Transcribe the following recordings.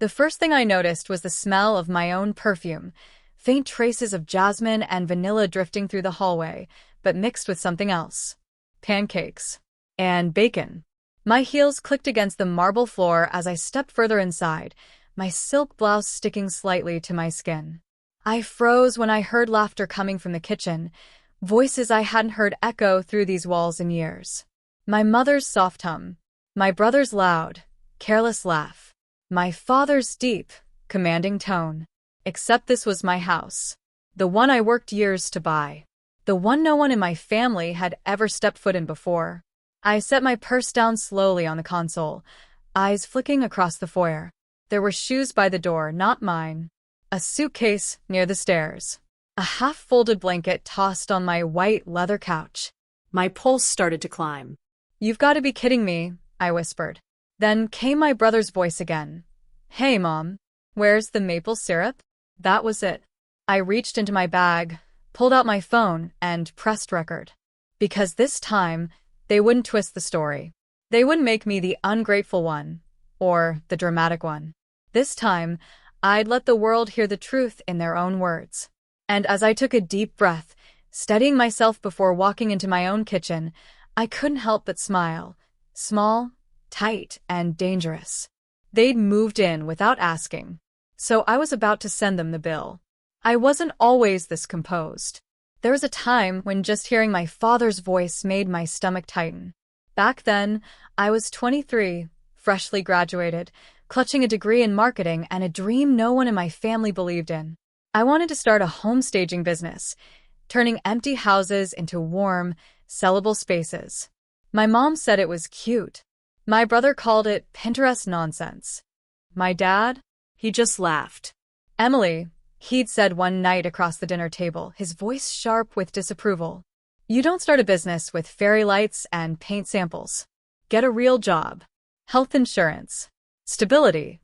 The first thing I noticed was the smell of my own perfume, faint traces of jasmine and vanilla drifting through the hallway, but mixed with something else. Pancakes. And bacon. My heels clicked against the marble floor as I stepped further inside, my silk blouse sticking slightly to my skin. I froze when I heard laughter coming from the kitchen, voices I hadn't heard echo through these walls in years. My mother's soft hum, my brother's loud, careless laugh, my father's deep, commanding tone. Except this was my house. The one I worked years to buy. The one no one in my family had ever stepped foot in before. I set my purse down slowly on the console, eyes flicking across the foyer. There were shoes by the door, not mine. A suitcase near the stairs. A half-folded blanket tossed on my white leather couch. My pulse started to climb. "You've got to be kidding me," I whispered. Then came my brother's voice again. "Hey, Mom, where's the maple syrup?" That was it. I reached into my bag, pulled out my phone, and pressed record. Because this time, they wouldn't twist the story. They wouldn't make me the ungrateful one, or the dramatic one. This time, I'd let the world hear the truth in their own words. And as I took a deep breath, steadying myself before walking into my own kitchen, I couldn't help but smile. Small, tight, and dangerous. They'd moved in without asking, so I was about to send them the bill. I wasn't always this composed. There was a time when just hearing my father's voice made my stomach tighten. Back then, I was 23, freshly graduated, clutching a degree in marketing and a dream no one in my family believed in. I wanted to start a home staging business, turning empty houses into warm, sellable spaces. My mom said it was cute. My brother called it Pinterest nonsense. My dad? He just laughed. "Emily," he'd said one night across the dinner table, his voice sharp with disapproval. "You don't start a business with fairy lights and paint samples. Get a real job. Health insurance. Stability."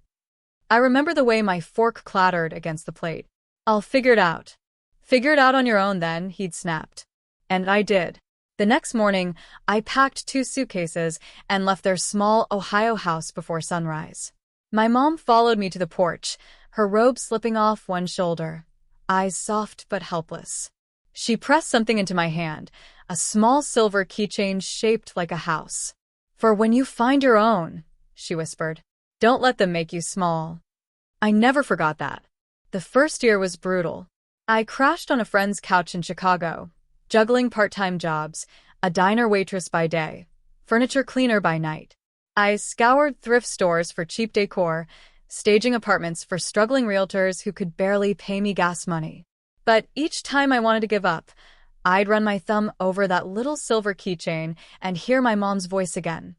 I remember the way my fork clattered against the plate. "I'll figure it out." "Figure it out on your own then," he'd snapped. And I did. The next morning, I packed 2 suitcases and left their small Ohio house before sunrise. My mom followed me to the porch, her robe slipping off one shoulder, eyes soft but helpless. She pressed something into my hand, a small silver keychain shaped like a house. "For when you find your own," she whispered. "Don't let them make you small." I never forgot that. The first year was brutal. I crashed on a friend's couch in Chicago, juggling part-time jobs, a diner waitress by day, furniture cleaner by night. I scoured thrift stores for cheap decor, staging apartments for struggling realtors who could barely pay me gas money. But each time I wanted to give up, I'd run my thumb over that little silver keychain and hear my mom's voice again.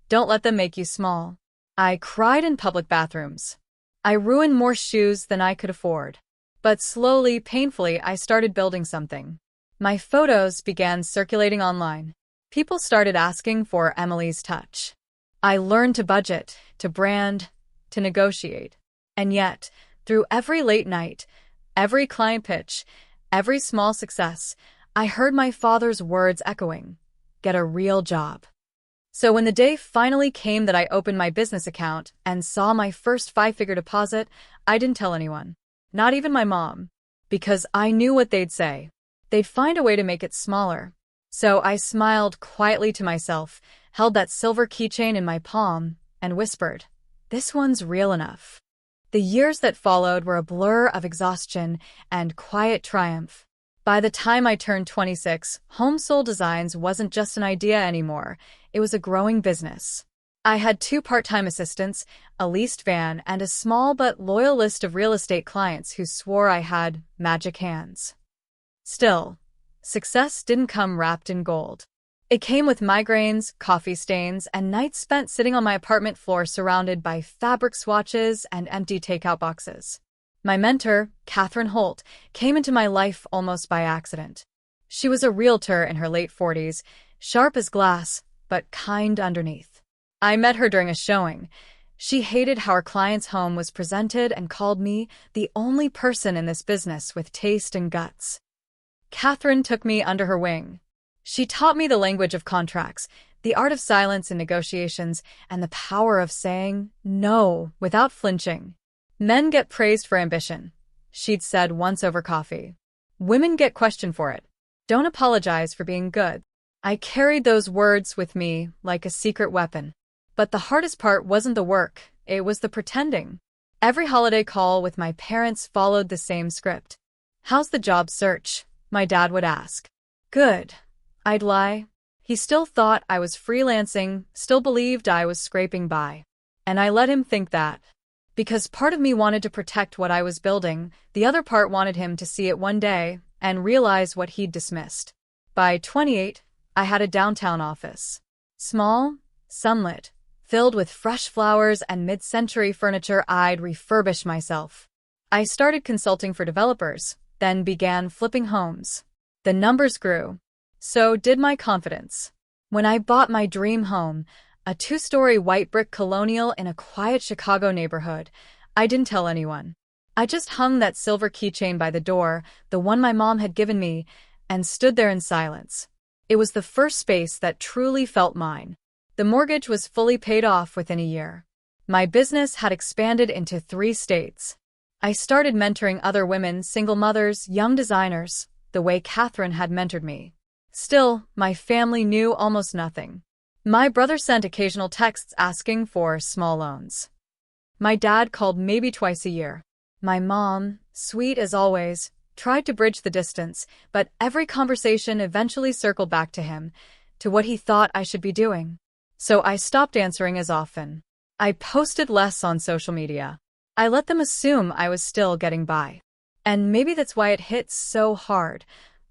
"Don't let them make you small." I cried in public bathrooms. I ruined more shoes than I could afford. But slowly, painfully, I started building something. My photos began circulating online. People started asking for Emily's touch. I learned to budget, to brand, to negotiate. And yet, through every late night, every client pitch, every small success, I heard my father's words echoing, "Get a real job." So when the day finally came that I opened my business account and saw my first 5-figure deposit, I didn't tell anyone, not even my mom, because I knew what they'd say. They'd find a way to make it smaller. So I smiled quietly to myself, held that silver keychain in my palm, and whispered, "This one's real enough." The years that followed were a blur of exhaustion and quiet triumph. By the time I turned 26, Home Soul Designs wasn't just an idea anymore. It was a growing business. I had 2 part-time assistants, a leased van, and a small but loyal list of real estate clients who swore I had magic hands. Still, success didn't come wrapped in gold. It came with migraines, coffee stains, and nights spent sitting on my apartment floor surrounded by fabric swatches and empty takeout boxes. My mentor, Catherine Holt, came into my life almost by accident. She was a realtor in her late 40s, sharp as glass, but kind underneath. I met her during a showing. She hated how her client's home was presented and called me the only person in this business with taste and guts. Catherine took me under her wing. She taught me the language of contracts, the art of silence in negotiations, and the power of saying no without flinching. Men get praised for ambition, she'd said once over coffee. Women get questioned for it. Don't apologize for being good. I carried those words with me like a secret weapon. But the hardest part wasn't the work, it was the pretending. Every holiday call with my parents followed the same script. How's the job search? My dad would ask. Good. I'd lie. He still thought I was freelancing, still believed I was scraping by. And I let him think that. Because part of me wanted to protect what I was building, the other part wanted him to see it one day and realize what he'd dismissed. By 28, I had a downtown office. Small, sunlit, filled with fresh flowers and mid-century furniture I'd refurbish myself. I started consulting for developers, then began flipping homes. The numbers grew. So did my confidence. When I bought my dream home, a 2-story white brick colonial in a quiet Chicago neighborhood, I didn't tell anyone. I just hung that silver keychain by the door, the one my mom had given me, and stood there in silence. It was the first space that truly felt mine. The mortgage was fully paid off within a year. My business had expanded into 3 states. I started mentoring other women, single mothers, young designers, the way Catherine had mentored me. Still, my family knew almost nothing. My brother sent occasional texts asking for small loans. My dad called maybe twice a year. My mom, sweet as always, tried to bridge the distance, but every conversation eventually circled back to him, to what he thought I should be doing. So I stopped answering as often. I posted less on social media. I let them assume I was still getting by. And maybe that's why it hit so hard,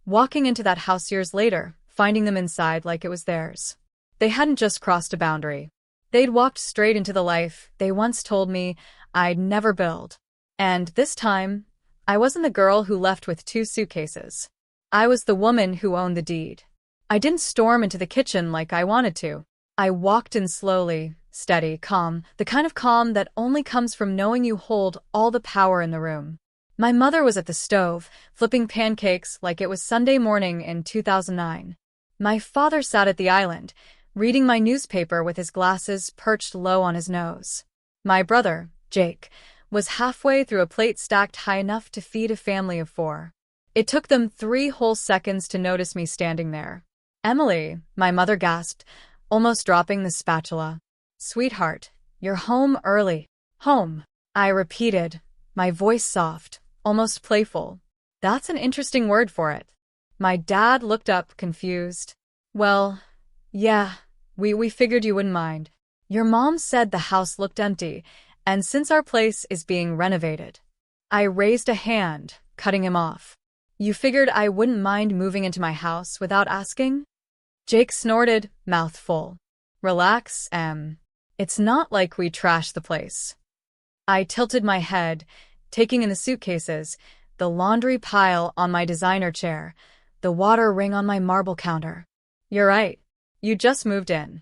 walking into that house years later, finding them inside like it was theirs. They hadn't just crossed a boundary. They'd walked straight into the life they once told me I'd never build. And this time, I wasn't the girl who left with 2 suitcases. I was the woman who owned the deed. I didn't storm into the kitchen like I wanted to. I walked in slowly, steady, calm, the kind of calm that only comes from knowing you hold all the power in the room. My mother was at the stove, flipping pancakes like it was Sunday morning in 2009. My father sat at the island, reading my newspaper with his glasses perched low on his nose. My brother, Jake, was halfway through a plate stacked high enough to feed a family of 4. It took them 3 whole seconds to notice me standing there. "Emily," my mother gasped, almost dropping the spatula. "Sweetheart, you're home early." "Home," I repeated, my voice soft, almost playful. "That's an interesting word for it." My dad looked up, confused. "Well, yeah, we figured you wouldn't mind. Your mom said the house looked empty, and since our place is being renovated." I raised a hand, cutting him off. "You figured I wouldn't mind moving into my house without asking?" Jake snorted, mouth full. "Relax, Em. It's not like we trashed the place." I tilted my head, taking in the suitcases, the laundry pile on my designer chair, the water ring on my marble counter. "You're right. You just moved in."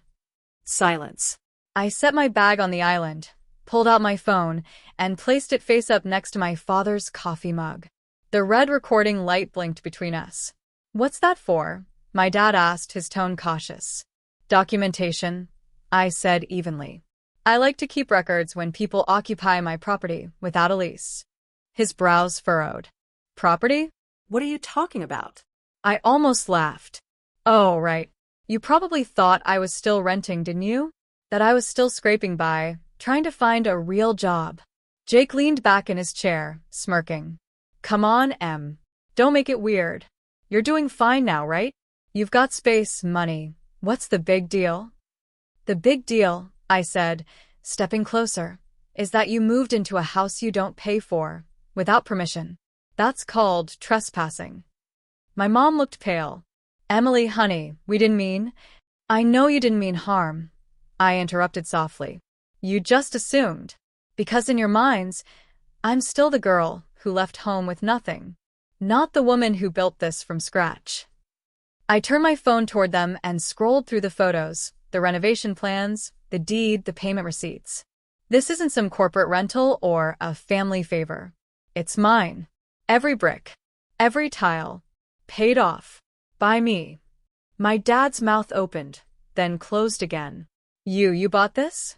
Silence. I set my bag on the island, pulled out my phone, and placed it face up next to my father's coffee mug. The red recording light blinked between us. "What's that for?" my dad asked, his tone cautious. "Documentation," I said evenly. "I like to keep records when people occupy my property without a lease." His brows furrowed. "Property? What are you talking about?" I almost laughed. "Oh, right. You probably thought I was still renting, didn't you? That I was still scraping by, trying to find a real job." Jake leaned back in his chair, smirking. "Come on, Em. Don't make it weird. You're doing fine now, right? You've got space, money. What's the big deal?" "The big deal," I said, stepping closer, "is that you moved into a house you don't pay for, without permission. That's called trespassing." My mom looked pale. "Emily, honey, we didn't mean—" "I know you didn't mean harm," I interrupted softly. "You just assumed. Because in your minds, I'm still the girl who left home with nothing. Not the woman who built this from scratch." I turned my phone toward them and scrolled through the photos, the renovation plans, the deed, the payment receipts. This isn't some corporate rental or a family favor. It's mine. Every brick, every tile, paid off. By me. My dad's mouth opened, then closed again. You bought this?"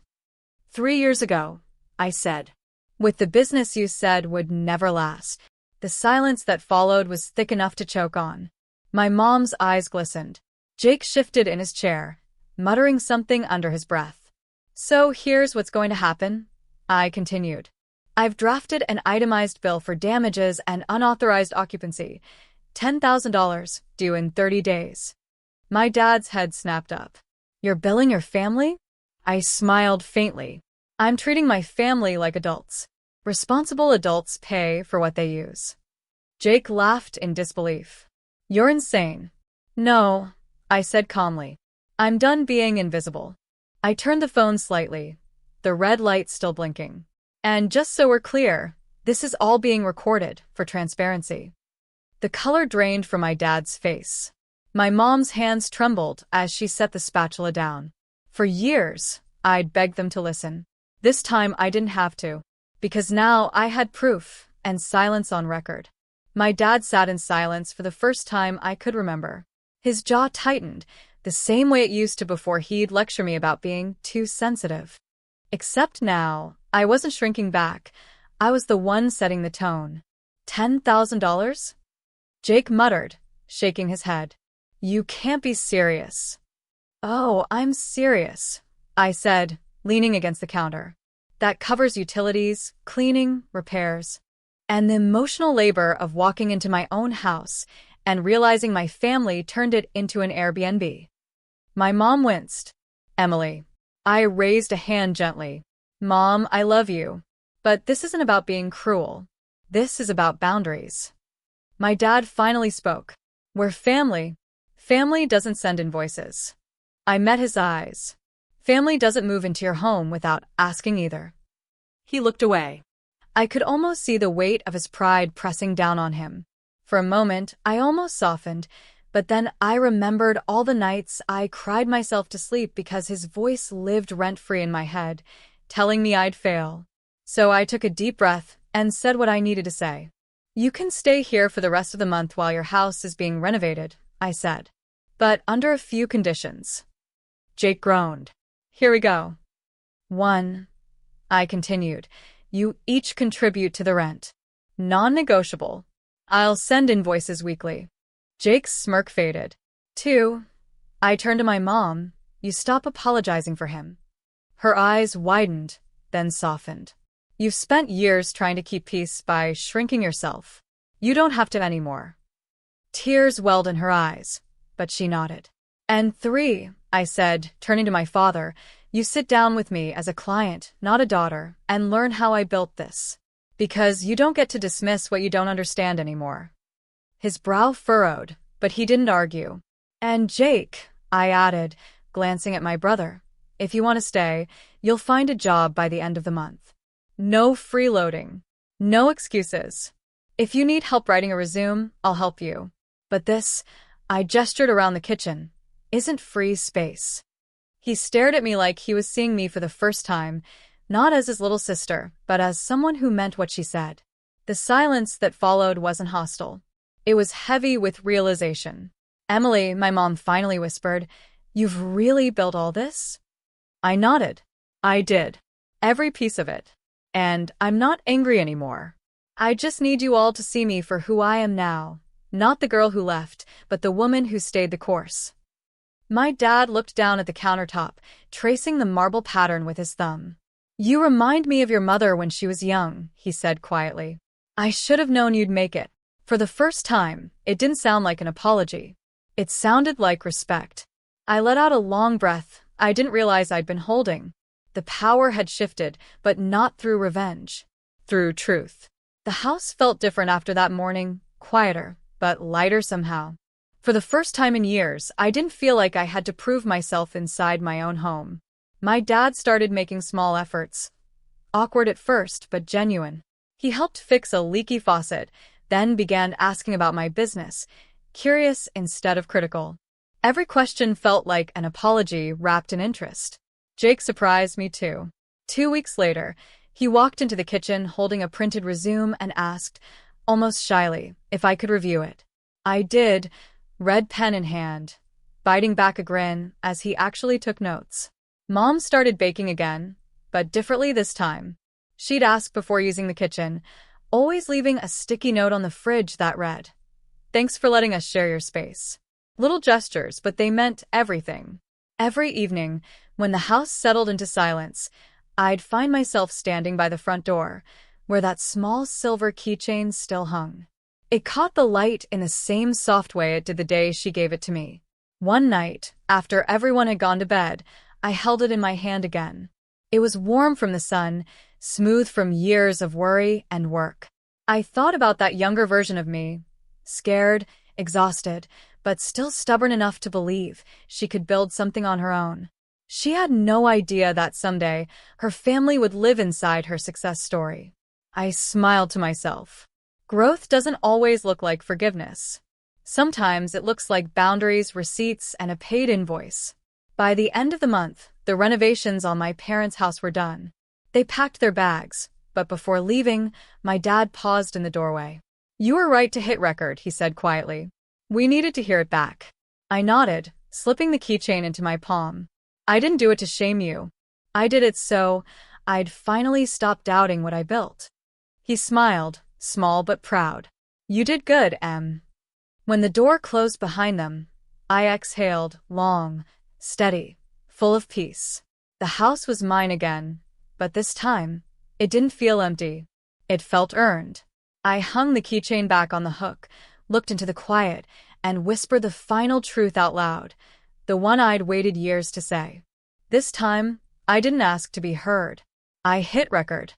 3 years ago," I said. With the business you said would never last. The silence that followed was thick enough to choke on. My mom's eyes glistened. Jake shifted in his chair, muttering something under his breath. So here's what's going to happen, I continued. I've drafted an itemized bill for damages and unauthorized occupancy. $10,000, due in 30 days. My dad's head snapped up. You're billing your family? I smiled faintly. I'm treating my family like adults. Responsible adults pay for what they use. Jake laughed in disbelief. You're insane. No, I said calmly. I'm done being invisible. I turned the phone slightly, the red light still blinking. And just so we're clear, this is all being recorded for transparency. The color drained from my dad's face. My mom's hands trembled as she set the spatula down. For years, I'd begged them to listen. This time I didn't have to, because now I had proof and silence on record. My dad sat in silence for the first time I could remember. His jaw tightened, the same way it used to before he'd lecture me about being too sensitive. Except now, I wasn't shrinking back. I was the one setting the tone. $10,000? Jake muttered, shaking his head. You can't be serious. Oh, I'm serious, I said, leaning against the counter. That covers utilities, cleaning, repairs, and the emotional labor of walking into my own house and realizing my family turned it into an Airbnb. My mom winced. Emily. I raised a hand gently. Mom, I love you. But this isn't about being cruel. This is about boundaries. My dad finally spoke. We're family. Family doesn't send invoices. I met his eyes. Family doesn't move into your home without asking either. He looked away. I could almost see the weight of his pride pressing down on him. For a moment, I almost softened, but then I remembered all the nights I cried myself to sleep because his voice lived rent-free in my head, telling me I'd fail. So I took a deep breath and said what I needed to say. You can stay here for the rest of the month while your house is being renovated, I said. But under a few conditions. Jake groaned. Here we go. 1. I continued. You each contribute to the rent. Non-negotiable. I'll send invoices weekly. Jake's smirk faded. 2. I turned to my mom. You stop apologizing for him. Her eyes widened, then softened. You've spent years trying to keep peace by shrinking yourself. You don't have to anymore. Tears welled in her eyes, but she nodded. And 3, I said, turning to my father, you sit down with me as a client, not a daughter, and learn how I built this. Because you don't get to dismiss what you don't understand anymore. His brow furrowed, but he didn't argue. And Jake, I added, glancing at my brother, if you want to stay, you'll find a job by the end of the month. No freeloading. No excuses. If you need help writing a resume, I'll help you. But this, I gestured around the kitchen, isn't free space. He stared at me like he was seeing me for the first time, not as his little sister, but as someone who meant what she said. The silence that followed wasn't hostile. It was heavy with realization. Emily, my mom finally whispered, you've really built all this? I nodded. I did. Every piece of it. And I'm not angry anymore. I just need you all to see me for who I am now. Not the girl who left, but the woman who stayed the course. My dad looked down at the countertop, tracing the marble pattern with his thumb. You remind me of your mother when she was young, he said quietly. I should have known you'd make it. For the first time, it didn't sound like an apology. It sounded like respect. I let out a long breath I didn't realize I'd been holding. The power had shifted, but not through revenge. Through truth. The house felt different after that morning, quieter, but lighter somehow. For the first time in years, I didn't feel like I had to prove myself inside my own home. My dad started making small efforts. Awkward at first, but genuine. He helped fix a leaky faucet, then began asking about my business, curious instead of critical. Every question felt like an apology wrapped in interest. Jake surprised me too. 2 weeks later, he walked into the kitchen holding a printed resume and asked, almost shyly, if I could review it. I did, red pen in hand, biting back a grin as he actually took notes. Mom started baking again, but differently this time. She'd ask before using the kitchen, always leaving a sticky note on the fridge that read, "Thanks for letting us share your space." Little gestures, but they meant everything. Every evening, when the house settled into silence, I'd find myself standing by the front door, where that small silver keychain still hung. It caught the light in the same soft way it did the day she gave it to me. One night, after everyone had gone to bed, I held it in my hand again. It was warm from the sun, smooth from years of worry and work. I thought about that younger version of me, scared, exhausted, but still stubborn enough to believe she could build something on her own. She had no idea that someday her family would live inside her success story. I smiled to myself. Growth doesn't always look like forgiveness. Sometimes it looks like boundaries, receipts, and a paid invoice. By the end of the month, the renovations on my parents' house were done. They packed their bags, but before leaving, my dad paused in the doorway. "You were right to hit record," he said quietly. "We needed to hear it back." I nodded, slipping the keychain into my palm. "I didn't do it to shame you. I did it so I'd finally stop doubting what I built." He smiled, small but proud. "You did good, Em." When the door closed behind them, I exhaled, long, steady, full of peace. The house was mine again, but this time, it didn't feel empty. It felt earned. I hung the keychain back on the hook, looked into the quiet, and whispered the final truth out loud, the one I'd waited years to say. This time, I didn't ask to be heard. I hit record.